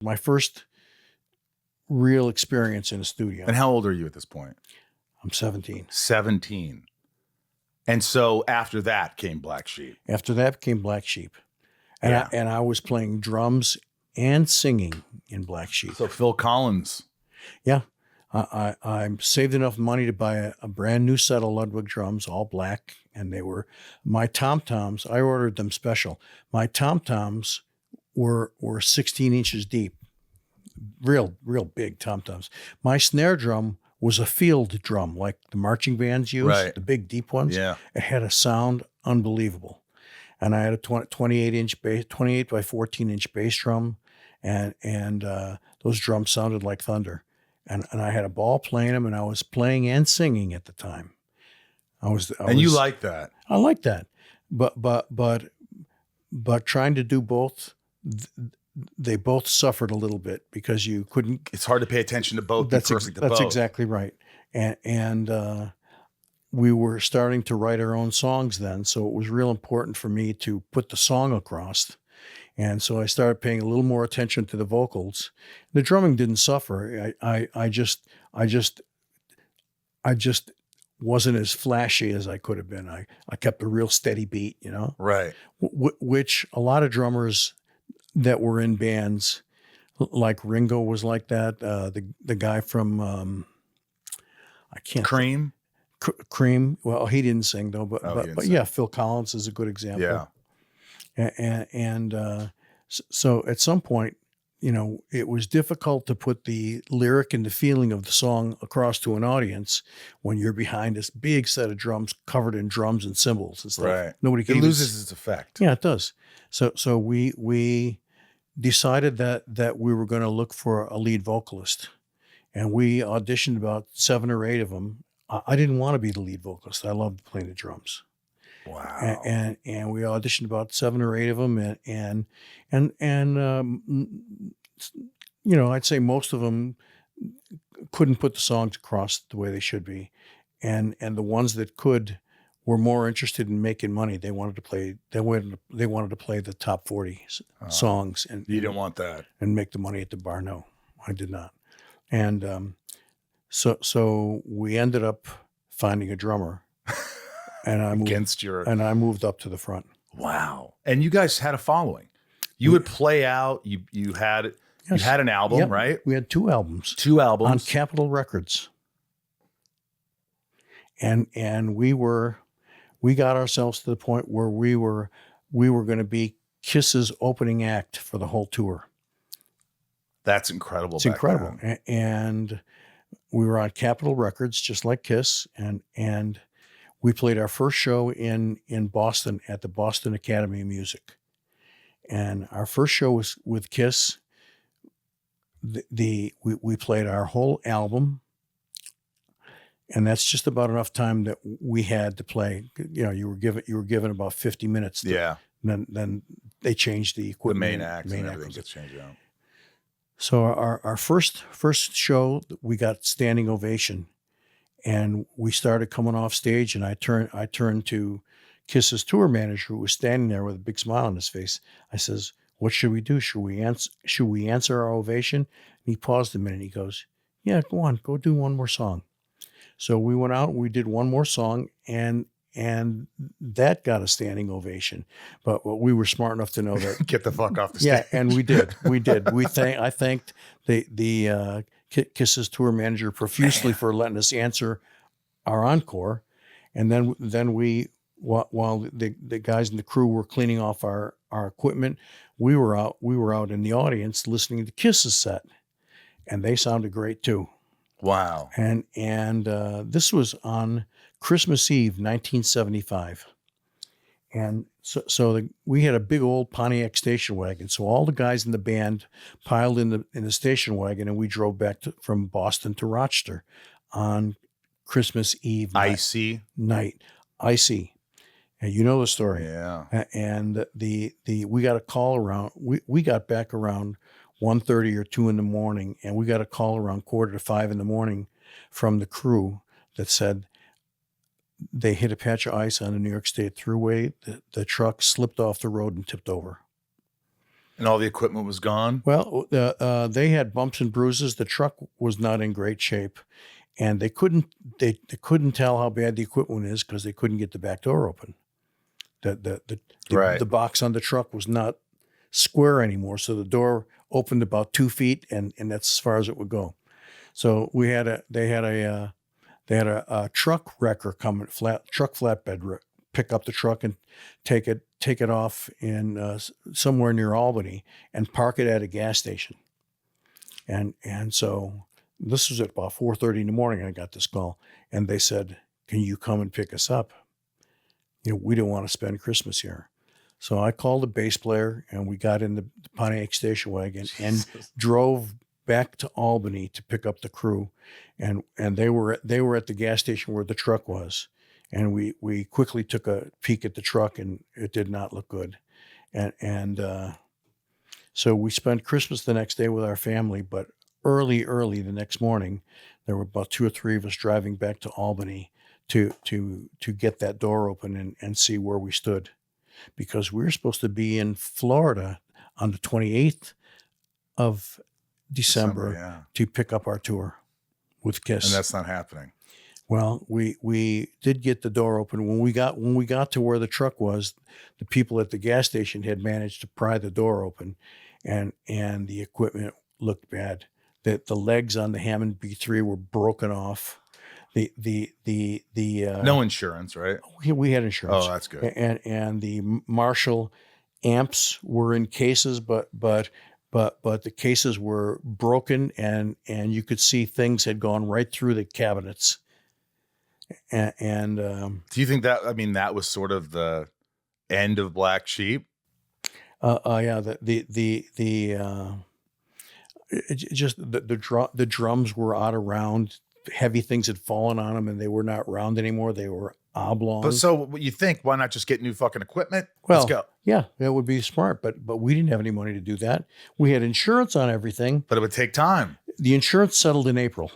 My first real experience in a studio. And how old are you at this point? I'm 17. 17. And so after that came Black Sheep. After that came Black Sheep. And I was playing drums and singing in Black Sheep. So Phil Collins. Yeah. I saved enough money to buy a brand new set of Ludwig drums, all black. And they were my tom-toms. I ordered them special. My tom-toms were 16 inches deep. Real big tom-toms. My snare drum was a field drum like the marching bands use, right. The big deep ones. Yeah. It had a sound unbelievable. And I had a 28 by 14 inch bass drum, and those drums sounded like thunder. And I had a ball playing them, and I was playing and singing at the time. You like that? I like that, but trying to do both, they both suffered a little bit because you couldn't. It's hard to pay attention to both. That's exactly right. And we were starting to write our own songs then, so it was real important for me to put the song across. And so I started paying a little more attention to the vocals. The drumming didn't suffer. I just wasn't as flashy as I could have been. I kept a real steady beat, you know? Right. Which a lot of drummers that were in bands, like Ringo was like that. The guy from, Cream? Cream. Well, he didn't sing though, but yeah, Phil Collins is a good example. Yeah. So at some point, you know, it was difficult to put the lyric and the feeling of the song across to an audience when you're behind this big set of drums covered in drums and cymbals and stuff. Right. Nobody can. It loses its effect. Yeah, it does. So we decided that we were going to look for a lead vocalist, and we auditioned about 7 or 8 of them. I didn't want to be the lead vocalist. I loved playing the drums. Wow. And we auditioned about 7 or 8 of them, and you know, I'd say most of them couldn't put the songs across the way they should be, and the ones that could were more interested in making money. They wanted to play. They wanted to play the top 40 songs, and you didn't want that and make the money at the bar. No, I did not. And so we ended up finding a drummer. And I moved up to the front. Wow. And you guys had a following. You would play out. You had an album, right? We had 2 albums. 2 albums on Capitol Records. And we got ourselves to the point where we were going to be Kiss's opening act for the whole tour. That's incredible. It's incredible. And we were on Capitol Records, just like Kiss, and we played our first show in Boston at the Boston Academy of Music. And our first show was with Kiss. We played our whole album. And that's just about enough time that we had to play. You know, you were given about 50 minutes. Yeah. Then they changed the equipment. The main act and everything gets changed out. So our first show, we got standing ovation. And we started coming off stage, and I turned to Kiss's tour manager, who was standing there with a big smile on his face. I says, "What should we do? Should we answer our ovation?" And he paused a minute. And he goes, "Yeah, go on, go do one more song." So we went out and we did one more song, and that got a standing ovation. But we were smart enough to know that get the fuck off the stage. Yeah, and we did. I thanked the Kiss's tour manager profusely for letting us answer our encore. And then we, while the guys in the crew were cleaning off our equipment, we were out in the audience listening to Kiss's set, and they sounded great too. Wow. And this was on Christmas Eve, 1975. And so we had a big old Pontiac station wagon. So all the guys in the band piled in the station wagon, and we drove back from Boston to Rochester on Christmas Eve night. Icy. And you know the story. Yeah. And we got a call around. We got back around 1:30 or 2 in the morning, and we got a call around 4:45 in the morning from the crew that said they hit a patch of ice on the New York State Thruway. The truck slipped off the road and tipped over. And all the equipment was gone? Well, they had bumps and bruises. The truck was not in great shape, and they couldn't tell how bad the equipment is because they couldn't get the back door open. Right. The box on the truck was not square anymore, so the door opened about 2 feet, and that's as far as it would go. So they had a truck wrecker come, truck flatbed pick up the truck and take it off in somewhere near Albany and park it at a gas station. And so this was at about 4:30 in the morning. I got this call, and they said, "Can you come and pick us up? We don't want to spend Christmas here." So I called the bass player, and we got in the Pontiac station wagon and drove back to Albany to pick up the crew, and they were at the gas station where the truck was, and we quickly took a peek at the truck, and it did not look good, and so we spent Christmas the next day with our family, but early the next morning, there were about 2 or 3 of us driving back to Albany to get that door open and see where we stood, because we were supposed to be in Florida on the 28th of December to pick up our tour with Kiss. And that's not happening. Well, we did get the door open. When we got to where the truck was, the people at the gas station had managed to pry the door open, and the equipment looked bad. The legs on the Hammond B3 were broken off. No insurance, right? We had insurance. Oh, that's good. And the Marshall amps were in cases, but the cases were broken, and you could see things had gone right through the cabinets. And do you think that was sort of the end of Black Sheep? Yeah, the drums were out of round. Heavy things had fallen on them, and they were not round anymore. They were oblong. But so what you think? Why not just get new fucking equipment? Well, let's go. Yeah, that would be smart. But we didn't have any money to do that. We had insurance on everything, but it would take time. The insurance settled in April.